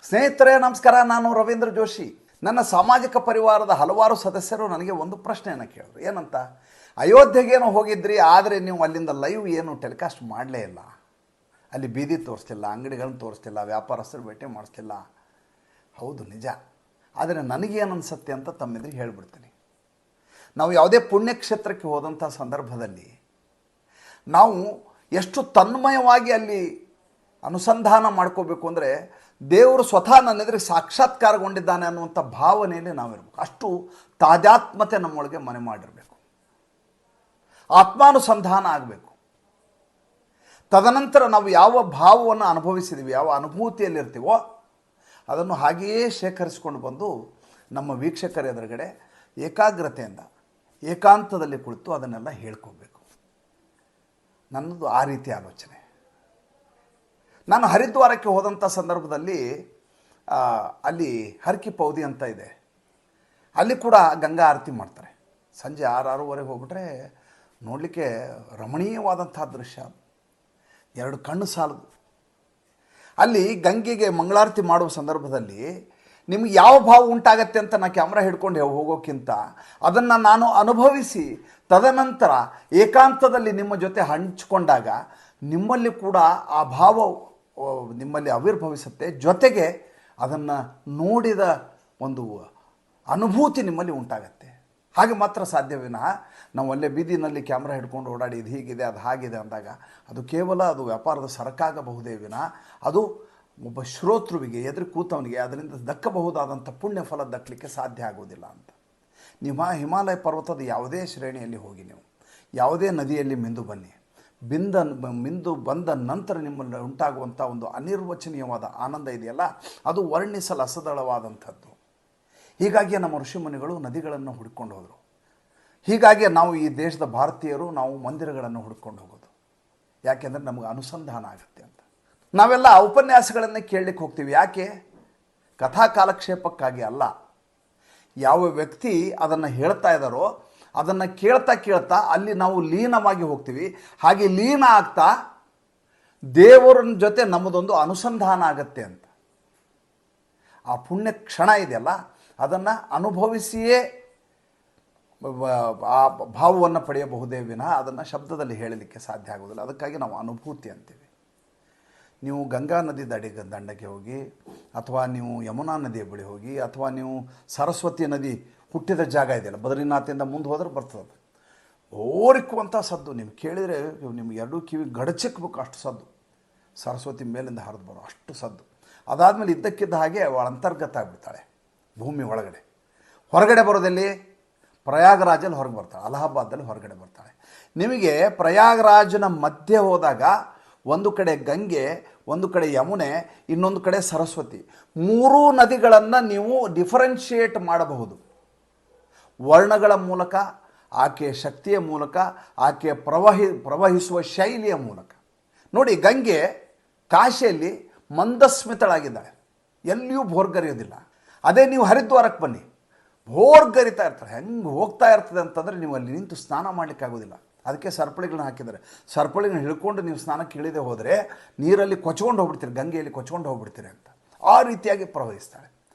ಸ್ನೇಹಿತರೆ ನಮಸ್ಕಾರ. ನಾನು ರವೀಂದ್ರ ಜೋಶಿ. ನನ್ನ ಸಾಮಾಜಿಕ ಪರಿವಾರದ ಹಲವಾರು ಸದಸ್ಯರು ನನಗೆ ಒಂದು ಪ್ರಶ್ನೆಯನ್ನು ಕೇಳಿದ್ರು. ಏನಂತ, ಅಯೋಧ್ಯೆಗೇನೋ ಹೋಗಿದ್ರಿ, ಆದರೆ ನೀವು ಅಲ್ಲಿಂದ ಲೈವ್ ಏನು ಟೆಲಿಕಾಸ್ಟ್ ಮಾಡಲೇ ಇಲ್ಲ, ಅಲ್ಲಿ ಬೀದಿ ತೋರಿಸ್ತಿಲ್ಲ, ಅಂಗಡಿಗಳನ್ನು ತೋರಿಸ್ತಿಲ್ಲ, ವ್ಯಾಪಾರಸ್ಥರು ಭೇಟಿ ಮಾಡಿಸ್ತಿಲ್ಲ. ಹೌದು, ನಿಜ. ಆದರೆ ನನಗೇನು ಅನಿಸುತ್ತೆ ಅಂತ ತಮ್ಮೆದುರಿಗೆ ಹೇಳಿಬಿಡ್ತೀನಿ. ನಾವು ಯಾವುದೇ ಪುಣ್ಯಕ್ಷೇತ್ರಕ್ಕೆ ಹೋದಂಥ ಸಂದರ್ಭದಲ್ಲಿ ನಾವು ಎಷ್ಟು ತನ್ಮಯವಾಗಿ ಅಲ್ಲಿ ಅನುಸಂಧಾನ ಮಾಡ್ಕೋಬೇಕು ಅಂದರೆ, ದೇವರು ಸ್ವತಃ ನನ್ನ ಎದುರಿಗೆ ಸಾಕ್ಷಾತ್ಕಾರಗೊಂಡಿದ್ದಾನೆ ಅನ್ನುವಂಥ ಭಾವನೆಯಲ್ಲಿ ನಾವಿರಬೇಕು. ಅಷ್ಟು ತಾದಾತ್ಮತೆ ನಮ್ಮೊಳಗೆ ಮನೆ ಮಾಡಿರಬೇಕು, ಆತ್ಮಾನುಸಂಧಾನ ಆಗಬೇಕು. ತದನಂತರ ನಾವು ಯಾವ ಭಾವವನ್ನು ಅನುಭವಿಸಿದ್ದೀವಿ, ಯಾವ ಅನುಭೂತಿಯಲ್ಲಿರ್ತೀವೋ ಅದನ್ನು ಹಾಗೆಯೇ ಶೇಖರಿಸಿಕೊಂಡು ಬಂದು ನಮ್ಮ ವೀಕ್ಷಕರ ಎದುರುಗಡೆ ಏಕಾಗ್ರತೆಯಿಂದ ಏಕಾಂತದಲ್ಲಿ ಕುಳಿತು ಅದನ್ನೆಲ್ಲ ಹೇಳ್ಕೋಬೇಕು. ನನ್ನದು ಆ ರೀತಿ ಆಲೋಚನೆ. ನಾನು ಹರಿದ್ವಾರಕ್ಕೆ ಹೋದಂಥ ಸಂದರ್ಭದಲ್ಲಿ ಅಲ್ಲಿ ಹರ್ಕಿ ಪೌದಿ ಅಂತ ಇದೆ, ಅಲ್ಲಿ ಕೂಡ ಗಂಗಾ ಆರತಿ ಮಾಡ್ತಾರೆ. ಸಂಜೆ 6-6:30 ಹೋಗ್ಬಿಟ್ರೆ ನೋಡಲಿಕ್ಕೆ ರಮಣೀಯವಾದಂಥ ದೃಶ್ಯ. ಎರಡು ಕಣ್ಣು ಸಾಲದು. ಅಲ್ಲಿ ಗಂಗೆಗೆ ಮಂಗಳಾರತಿ ಮಾಡುವ ಸಂದರ್ಭದಲ್ಲಿ ನಿಮಗೆ ಯಾವ ಭಾವ ಉಂಟಾಗತ್ತೆ ಅಂತ ನಾನು ಕ್ಯಾಮ್ರಾ ಹಿಡ್ಕೊಂಡು ಹೋಗೋಕ್ಕಿಂತ ಅದನ್ನು ನಾನು ಅನುಭವಿಸಿ ತದನಂತರ ಏಕಾಂತದಲ್ಲಿ ನಿಮ್ಮ ಜೊತೆ ಹಂಚಿಕೊಂಡಾಗ ನಿಮ್ಮಲ್ಲಿ ಕೂಡ ಆ ಭಾವ ನಿಮ್ಮಲ್ಲಿ ಆವಿರ್ಭವಿಸುತ್ತೆ. ಜೊತೆಗೆ ಅದನ್ನು ನೋಡಿದ ಒಂದು ಅನುಭೂತಿ ನಿಮ್ಮಲ್ಲಿ ಉಂಟಾಗತ್ತೆ. ಹಾಗೆ ಮಾತ್ರ ಸಾಧ್ಯವಿನ ನಾವು ಅಲ್ಲೇ ಬೀದಿನಲ್ಲಿ ಕ್ಯಾಮ್ರಾ ಹಿಡ್ಕೊಂಡು ಓಡಾಡಿ ಇದು ಹೀಗಿದೆ ಅದು ಹಾಗಿದೆ ಅಂದಾಗ ಅದು ಕೇವಲ ಅದು ವ್ಯಾಪಾರದ ಸರಕಾಗಬಹುದೇ ವಿನ ಅದು ಒಬ್ಬ ಶ್ರೋತೃವಿಗೆ ಎದುರು ಕೂತವನಿಗೆ ಅದರಿಂದ ದಕ್ಕಬಹುದಾದಂಥ ಪುಣ್ಯ ಫಲ ದಕ್ಕಲಿಕ್ಕೆ ಸಾಧ್ಯ ಆಗೋದಿಲ್ಲ ಅಂತ. ನೀವು ಹಿಮಾಲಯ ಪರ್ವತದ ಯಾವುದೇ ಶ್ರೇಣಿಯಲ್ಲಿ ಹೋಗಿ, ನೀವು ಯಾವುದೇ ನದಿಯಲ್ಲಿ ಮಿಂದು ಬನ್ನಿ, ಮಿಂದು ಬಂದ ನಂತರ ನಿಮ್ಮಲ್ಲಿ ಉಂಟಾಗುವಂಥ ಒಂದು ಅನಿರ್ವಚನೀಯವಾದ ಆನಂದ ಇದೆಯಲ್ಲ, ಅದು ವರ್ಣಿಸಲು ಅಸದಳವಾದಂಥದ್ದು. ಹೀಗಾಗಿ ನಮ್ಮ ಋಷಿಮುನಿಗಳು ನದಿಗಳನ್ನು ಹುಡ್ಕೊಂಡು ಹೋದರು. ಹೀಗಾಗಿ ನಾವು ಈ ದೇಶದ ಭಾರತೀಯರು ನಾವು ಮಂದಿರಗಳನ್ನು ಹುಡ್ಕೊಂಡು ಹೋಗೋದು. ಯಾಕೆಂದರೆ ನಮಗೆ ಅನುಸಂಧಾನ ಆಗುತ್ತೆ ಅಂತ. ನಾವೆಲ್ಲ ಉಪನ್ಯಾಸಗಳನ್ನೇ ಕೇಳಲಿಕ್ಕೆ ಹೋಗ್ತೀವಿ. ಯಾಕೆ? ಕಥಾ ಕಾಲಕ್ಷೇಪಕ್ಕಾಗಿ ಅಲ್ಲ. ಯಾವ ವ್ಯಕ್ತಿ ಅದನ್ನು ಹೇಳ್ತಾ ಇದ್ದಾರೋ ಅದನ್ನು ಕೇಳ್ತಾ ಅಲ್ಲಿ ನಾವು ಲೀನವಾಗಿ ಹೋಗ್ತೀವಿ. ಹಾಗೆ ಲೀನ ಆಗ್ತಾ ದೇವರನ್ನ ಜೊತೆ ನಮ್ಮದೊಂದು ಅನುಸಂಧಾನ ಆಗತ್ತೆ ಅಂತ. ಆ ಪುಣ್ಯ ಕ್ಷಣ ಇದೆಯಲ್ಲ, ಅದನ್ನು ಅನುಭವಿಸಿಯೇ ಆ ಭಾವವನ್ನು ಪಡೆಯಬಹುದೇ ವಿನಃ ಅದನ್ನು ಶಬ್ದದಲ್ಲಿ ಹೇಳಲಿಕ್ಕೆ ಸಾಧ್ಯ ಆಗೋದಿಲ್ಲ. ಅದಕ್ಕಾಗಿ ನಾವು ಅನುಭೂತಿ ಅಂತೀವಿ. ನೀವು ಗಂಗಾ ನದಿ ದಂಡಕ್ಕೆ ಹೋಗಿ, ಅಥವಾ ನೀವು ಯಮುನಾ ನದಿಯ ಬಳಿ ಹೋಗಿ, ಅಥವಾ ನೀವು ಸರಸ್ವತಿ ನದಿ ಹುಟ್ಟಿದ ಜಾಗ ಇದೆಯಲ್ಲ, ಬದ್ರಿನಾಥಿಂದ ಮುಂದೆ ಹೋದ್ರೆ ಬರ್ತದೆ. ಓರಿಕ್ಕುವಂಥ ಸದ್ದು ನೀವು ಕೇಳಿದರೆ ನಿಮ್ಗೆ ಎರಡೂ ಕಿವಿ ಗಡಚಿಕ್ಬೇಕು, ಅಷ್ಟು ಸದ್ದು. ಸರಸ್ವತಿ ಮೇಲಿಂದ ಹರಿದು ಬರೋ ಅಷ್ಟು ಸದ್ದು. ಅದಾದಮೇಲೆ ಇದ್ದಕ್ಕಿದ್ದ ಹಾಗೆ ಅವಳು ಅಂತರ್ಗತ ಆಗಿಬಿಡ್ತಾಳೆ ಭೂಮಿ ಒಳಗಡೆ. ಹೊರಗಡೆ ಬರೋದಲ್ಲಿ ಪ್ರಯಾಗರಾಜಲ್ಲಿ ಹೊರಗೆ ಬರ್ತಾಳೆ, ಅಲಹಾಬಾದಲ್ಲಿ ಹೊರಗಡೆ ಬರ್ತಾಳೆ. ನಿಮಗೆ ಪ್ರಯಾಗರಾಜನ ಮಧ್ಯೆ ಹೋದಾಗ ಒಂದು ಕಡೆ ಗಂಗೆ, ಒಂದು ಕಡೆ ಯಮುನೆ, ಇನ್ನೊಂದು ಕಡೆ ಸರಸ್ವತಿ. ಮೂರೂ ನದಿಗಳನ್ನು ನೀವು ಡಿಫರೆನ್ಷಿಯೇಟ್ ಮಾಡಬಹುದು ವರ್ಣಗಳ ಮೂಲಕ, ಆಕೆಯ ಶಕ್ತಿಯ ಮೂಲಕ, ಆಕೆಯ ಪ್ರವಹಿಸುವ ಶೈಲಿಯ ಮೂಲಕ. ನೋಡಿ, ಗಂಗೆ ಕಾಶಿಯಲ್ಲಿ ಮಂದಸ್ಮಿತಳಾಗಿದ್ದಾಳೆ, ಎಲ್ಲಿಯೂ ಭೋರ್ಗರೆಯೋದಿಲ್ಲ. ಅದೇ ನೀವು ಹರಿದ್ವಾರಕ್ಕೆ ಬನ್ನಿ, ಭೋರ್ಗರಿತಾ ಇರ್ತಾರೆ. ಹೆಂಗೆ ಹೋಗ್ತಾ ಇರ್ತದೆ ಅಂತಂದರೆ ನೀವು ಅಲ್ಲಿ ನಿಂತು ಸ್ನಾನ ಮಾಡಲಿಕ್ಕಾಗೋದಿಲ್ಲ. ಅದಕ್ಕೆ ಸರಪಳಿಗಳನ್ನ ಹಾಕಿದ್ದಾರೆ. ಸರಪಳಿಗಳನ್ನ ಹಿಡ್ಕೊಂಡು ನೀವು ಸ್ನಾನಕ್ಕೆ ಇಳಿದೇ ಹೋದರೆ ನೀರಲ್ಲಿ ಕೊಚ್ಕೊಂಡು ಹೋಗ್ಬಿಡ್ತೀರಿ, ಗಂಗೆಯಲ್ಲಿ ಕೊಚ್ಕೊಂಡು ಹೋಗ್ಬಿಡ್ತೀರಿ ಅಂತ. ಆ ರೀತಿಯಾಗಿ ಪ್ರವಹಿಸ್ತಾಳೆ.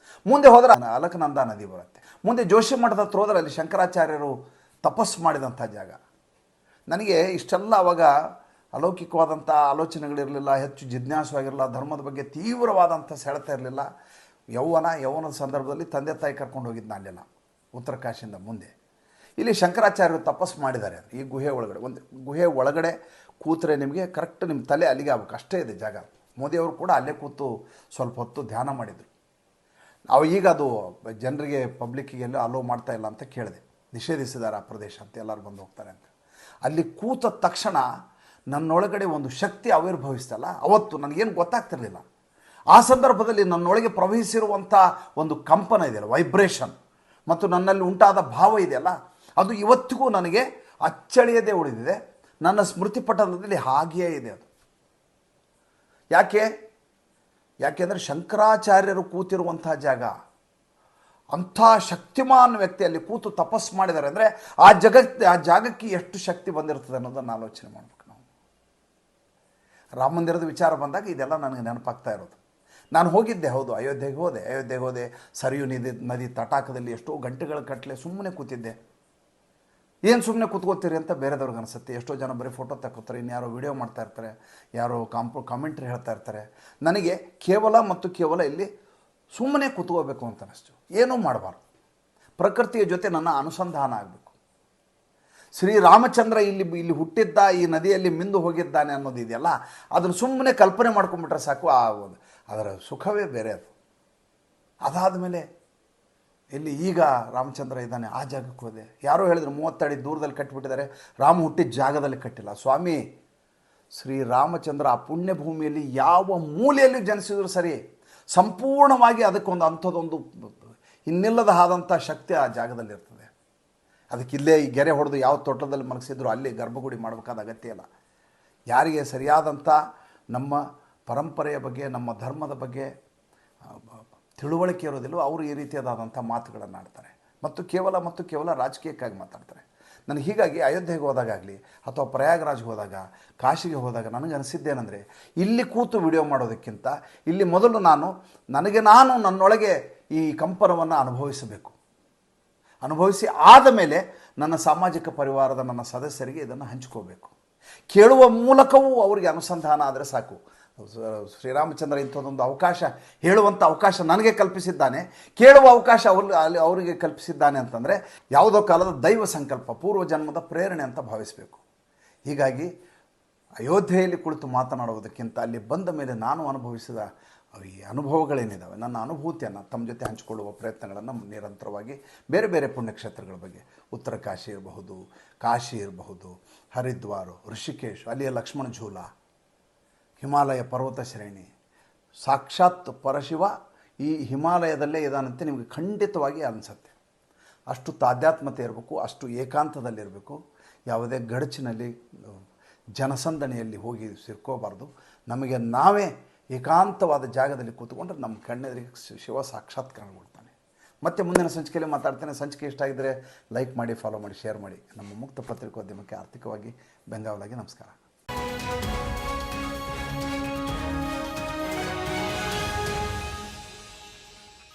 ಮುಂದೆ ಹೋದರೆ ಅಲಕನಂದ ನದಿ ಬರುತ್ತೆ. ಮುಂದೆ ಜೋಶಿ ಮಠದ ಹತ್ರ ಹೋದರೆ ಅಲ್ಲಿ ಶಂಕರಾಚಾರ್ಯರು ತಪಸ್ಸು ಮಾಡಿದಂಥ ಜಾಗ. ನನಗೆ ಇಷ್ಟೆಲ್ಲ ಅವಾಗ ಅಲೌಕಿಕವಾದಂಥ ಆಲೋಚನೆಗಳಿರಲಿಲ್ಲ, ಹೆಚ್ಚು ಜಿಜ್ಞಾಸವಾಗಿರಲಿಲ್ಲ, ಧರ್ಮದ ಬಗ್ಗೆ ತೀವ್ರವಾದಂಥ ಸೆಳೆತ ಇರಲಿಲ್ಲ. ಯೌವನದ ಸಂದರ್ಭದಲ್ಲಿ ತಂದೆ ತಾಯಿ ಕರ್ಕೊಂಡು ಹೋಗಿದ್ದು ಅಲ್ಲೆಲ್ಲ ಉತ್ತರ ಕಾಶಿಯಿಂದ ಮುಂದೆ. ಇಲ್ಲಿ ಶಂಕರಾಚಾರ್ಯರು ತಪಸ್ಸು ಮಾಡಿದ್ದಾರೆ. ಈ ಗುಹೆ ಒಳಗಡೆ, ಒಂದು ಗುಹೆ ಒಳಗಡೆ ಕೂತ್ರೆ ನಿಮಗೆ ಕರೆಕ್ಟ್ ನಿಮ್ಮ ತಲೆ ಅಲ್ಲಿಗೆ ಆಗ್ಬೇಕು, ಅಷ್ಟೇ ಇದೆ ಜಾಗ. ಮೋದಿಯವರು ಕೂಡ ಅಲ್ಲೇ ಕೂತು ಸ್ವಲ್ಪ ಹೊತ್ತು ಧ್ಯಾನ ಮಾಡಿದರು. ಈಗ ಅದು ಜನರಿಗೆ ಪಬ್ಲಿಕ್ಕಿಗೆಲ್ಲ ಅಲೋ ಮಾಡ್ತಾ ಇಲ್ಲ ಅಂತ ಕೇಳಿದೆ. ನಿಷೇಧಿಸಿದ್ದಾರೆ ಆ ಪ್ರದೇಶ ಅಂತ, ಎಲ್ಲರೂ ಬಂದು ಹೋಗ್ತಾರೆ ಅಂತ. ಅಲ್ಲಿ ಕೂತ ತಕ್ಷಣ ನನ್ನೊಳಗಡೆ ಒಂದು ಶಕ್ತಿ ಆವಿರ್ಭವಿಸ್ತಲ್ಲ, ಅವತ್ತು ನನಗೇನು ಗೊತ್ತಾಗ್ತಿರಲಿಲ್ಲ. ಆ ಸಂದರ್ಭದಲ್ಲಿ ನನ್ನೊಳಗೆ ಪ್ರವಹಿಸಿರುವಂಥ ಒಂದು ಕಂಪನ ಇದೆಯಲ್ಲ, ವೈಬ್ರೇಷನ್, ಮತ್ತು ನನ್ನಲ್ಲಿ ಉಂಟಾದ ಭಾವ ಇದೆಯಲ್ಲ, ಅದು ಇವತ್ತಿಗೂ ನನಗೆ ಅಚ್ಚಳಿಯದೇ ಉಳಿದಿದೆ. ನನ್ನ ಸ್ಮೃತಿ ಪಟಲದಲ್ಲಿ ಹಾಗೆಯೇ ಇದೆ ಅದು. ಯಾಕೆಂದರೆ ಶಂಕರಾಚಾರ್ಯರು ಕೂತಿರುವಂಥ ಜಾಗ, ಅಂಥ ಶಕ್ತಿಮಾನ್ ವ್ಯಕ್ತಿಯಲ್ಲಿ ಕೂತು ತಪಸ್ಸು ಮಾಡಿದ್ದಾರೆ ಅಂದರೆ ಆ ಜಾಗಕ್ಕೆ ಎಷ್ಟು ಶಕ್ತಿ ಬಂದಿರ್ತದೆ ಅನ್ನೋದನ್ನು ಆಲೋಚನೆ ಮಾಡಬೇಕು ನಾವು. ರಾಮ ಮಂದಿರದ ವಿಚಾರ ಬಂದಾಗ ಇದೆಲ್ಲ ನನಗೆ ನೆನಪಾಗ್ತಾ ಇರೋದು. ನಾನು ಹೋಗಿದ್ದೆ, ಹೌದು, ಅಯೋಧ್ಯೆಗೆ ಹೋದೆ. ಸರಿಯು ನದಿ ತಟಾಕದಲ್ಲಿ ಎಷ್ಟೋ ಗಂಟೆಗಳ ಕಟ್ಟಲೆ ಸುಮ್ಮನೆ ಕೂತಿದ್ದೆ. ಏನು ಸುಮ್ಮನೆ ಕೂತ್ಕೋತೀರಿ ಅಂತ ಬೇರೆದವ್ರಿಗೆ ಅನಿಸುತ್ತೆ. ಎಷ್ಟೋ ಜನ ಬರೀ ಫೋಟೋ ತಗೋತಾರೆ, ಇನ್ಯಾರೋ ವಿಡಿಯೋ ಮಾಡ್ತಾ ಇರ್ತಾರೆ, ಯಾರೋ ಕಾಮೆಂಟ್ರಿ ಹೇಳ್ತಾ ಇರ್ತಾರೆ. ನನಗೆ ಕೇವಲ ಇಲ್ಲಿ ಸುಮ್ಮನೆ ಕೂತ್ಕೋಬೇಕು ಅಂತ ಅನಿಸ್ತು. ಏನೂ ಮಾಡಬಾರ್ದು, ಪ್ರಕೃತಿಯ ಜೊತೆ ನನ್ನ ಅನುಸಂಧಾನ ಆಗಬೇಕು. ಶ್ರೀರಾಮಚಂದ್ರ ಇಲ್ಲಿ ಹುಟ್ಟಿದ್ದ, ಈ ನದಿಯಲ್ಲಿ ಮಿಂದು ಹೋಗಿದ್ದಾನೆ ಅನ್ನೋದು ಇದೆಯಲ್ಲ, ಅದನ್ನು ಸುಮ್ಮನೆ ಕಲ್ಪನೆ ಮಾಡ್ಕೊಂಡ್ಬಿಟ್ರೆ ಸಾಕು. ಅದರ ಸುಖವೇ ಬೇರೆ. ಅದಾದ ಮೇಲೆ ಈಗ ರಾಮಚಂದ್ರ ಇದ್ದಾನೆ, ಆ ಜಾಗಕ್ಕೆ ಹೋದೆ. ಯಾರೋ ಹೇಳಿದ್ರು 30 ಅಡಿ ದೂರದಲ್ಲಿ ಕಟ್ಟಿಬಿಟ್ಟಿದ್ದಾರೆ, ರಾಮ ಹುಟ್ಟಿದ ಜಾಗದಲ್ಲಿ ಕಟ್ಟಿಲ್ಲ. ಸ್ವಾಮಿ, ಶ್ರೀರಾಮಚಂದ್ರ ಆ ಪುಣ್ಯಭೂಮಿಯಲ್ಲಿ ಯಾವ ಮೂಲೆಯಲ್ಲಿ ಜನಿಸಿದ್ರು ಸರಿ, ಸಂಪೂರ್ಣವಾಗಿ ಅದಕ್ಕೊಂದು ಅಂಥದ್ದೊಂದು ಇನ್ನಿಲ್ಲದ ಆದಂಥ ಶಕ್ತಿ ಆ ಜಾಗದಲ್ಲಿರ್ತದೆ. ಅದಕ್ಕಿಲ್ಲೇ ಈ ಗೆರೆ ಹೊಡೆದು ಯಾವ ತೋಟದಲ್ಲಿ ಮಲಗಿಸಿದ್ರು ಅಲ್ಲಿ ಗರ್ಭಗುಡಿ ಮಾಡಬೇಕಾದ ಅಗತ್ಯ ಇಲ್ಲ. ಯಾರಿಗೆ ಸರಿಯಾದಂಥ ನಮ್ಮ ಪರಂಪರೆಯ ಬಗ್ಗೆ, ನಮ್ಮ ಧರ್ಮದ ಬಗ್ಗೆ ತಿಳುವಳಿಕೆ ಇರೋದಿಲ್ಲವೋ ಅವರು ಈ ರೀತಿಯಾದಂಥ ಮಾತುಗಳನ್ನು ಆಡ್ತಾರೆ ಮತ್ತು ಕೇವಲ ರಾಜಕೀಯಕ್ಕಾಗಿ ಮಾತಾಡ್ತಾರೆ. ನನಗೆ ಹೀಗಾಗಿ ಅಯೋಧ್ಯೆಗೆ ಹೋದಾಗಲಿ ಅಥವಾ ಪ್ರಯಾಗರಾಜ್ಗೆ ಹೋದಾಗ, ಕಾಶಿಗೆ ಹೋದಾಗ ನನಗೆ ಅನಿಸಿದ್ದೇನೆಂದರೆ, ಇಲ್ಲಿ ಕೂತು ವಿಡಿಯೋ ಮಾಡೋದಕ್ಕಿಂತ ಇಲ್ಲಿ ಮೊದಲು ನಾನು ನನ್ನೊಳಗೆ ಈ ಕಂಪನವನ್ನು ಅನುಭವಿಸಿ ಆದ ಮೇಲೆ ನನ್ನ ಸಾಮಾಜಿಕ ಪರಿವಾರದ ನನ್ನ ಸದಸ್ಯರಿಗೆ ಇದನ್ನು ಹಂಚ್ಕೋಬೇಕು. ಕೇಳುವ ಮೂಲಕವೂ ಅವರಿಗೆ ಅನುಸಂಧಾನ ಆದರೆ ಸಾಕು. ಶ್ರೀರಾಮಚಂದ್ರ ಇಂಥದ್ದೊಂದು ಅವಕಾಶ, ಹೇಳುವಂಥ ಅವಕಾಶ ನನಗೆ ಕಲ್ಪಿಸಿದ್ದಾನೆ, ಕೇಳುವ ಅವಕಾಶ ಅವರಿಗೆ ಕಲ್ಪಿಸಿದ್ದಾನೆ ಅಂತಂದರೆ ಯಾವುದೋ ಕಾಲದ ದೈವ ಸಂಕಲ್ಪ, ಪೂರ್ವಜನ್ಮದ ಪ್ರೇರಣೆ ಅಂತ ಭಾವಿಸಬೇಕು. ಹೀಗಾಗಿ ಅಯೋಧ್ಯೆಯಲ್ಲಿ ಕುಳಿತು ಮಾತನಾಡುವುದಕ್ಕಿಂತ ಅಲ್ಲಿ ಬಂದ ಮೇಲೆ ನಾನು ಅನುಭವಿಸಿದ ಈ ಅನುಭವಗಳೇನಿದ್ದಾವೆ, ನನ್ನ ಅನುಭೂತಿಯನ್ನು ತಮ್ಮ ಜೊತೆ ಹಂಚಿಕೊಳ್ಳುವ ಪ್ರಯತ್ನಗಳನ್ನು ನಿರಂತರವಾಗಿ ಬೇರೆ ಬೇರೆ ಪುಣ್ಯಕ್ಷೇತ್ರಗಳ ಬಗ್ಗೆ, ಉತ್ತರ ಕಾಶಿ ಇರಬಹುದು, ಕಾಶಿ ಇರಬಹುದು, ಹರಿದ್ವಾರ, ಋಷಿಕೇಶ್, ಅಲ್ಲಿಯ ಲಕ್ಷ್ಮಣ ಝೂಲ, ಹಿಮಾಲಯ ಪರ್ವತ ಶ್ರೇಣಿ, ಸಾಕ್ಷಾತ್ ಪರಶಿವ ಈ ಹಿಮಾಲಯದಲ್ಲೇ ಇದಾನಂತೆ ನಿಮಗೆ ಖಂಡಿತವಾಗಿ ಅನಿಸುತ್ತೆ. ಅಷ್ಟು ತಾಧ್ಯಾತ್ಮತೆ ಇರಬೇಕು, ಅಷ್ಟು ಏಕಾಂತದಲ್ಲಿರಬೇಕು. ಯಾವುದೇ ಗಡಚಿನಲ್ಲಿ ಜನಸಂದಣಿಯಲ್ಲಿ ಹೋಗಿ ಸಿಕ್ಕೋಬಾರ್ದು. ನಮಗೆ ನಾವೇ ಏಕಾಂತವಾದ ಜಾಗದಲ್ಲಿ ಕೂತ್ಕೊಂಡ್ರೆ ನಮ್ಮ ಕಣ್ಣೆದುರಿಗೆ ಶಿವ ಸಾಕ್ಷಾತ್ಕಾರಗೊಳ್ತಾನೆ. ಮತ್ತೆ ಮುಂದಿನ ಸಂಚಿಕೆಯಲ್ಲಿ ಮಾತಾಡ್ತೇನೆ. ಸಂಚಿಕೆ ಇಷ್ಟ ಆಗಿದ್ದರೆ ಲೈಕ್ ಮಾಡಿ, ಫಾಲೋ ಮಾಡಿ, ಶೇರ್ ಮಾಡಿ. ನಮ್ಮ ಮುಕ್ತ ಪತ್ರಿಕೋದ್ಯಮಕ್ಕೆ ಆರ್ಥಿಕವಾಗಿ ಬೆಂಗಾವಲಾಗಿ ನಮಸ್ಕಾರ.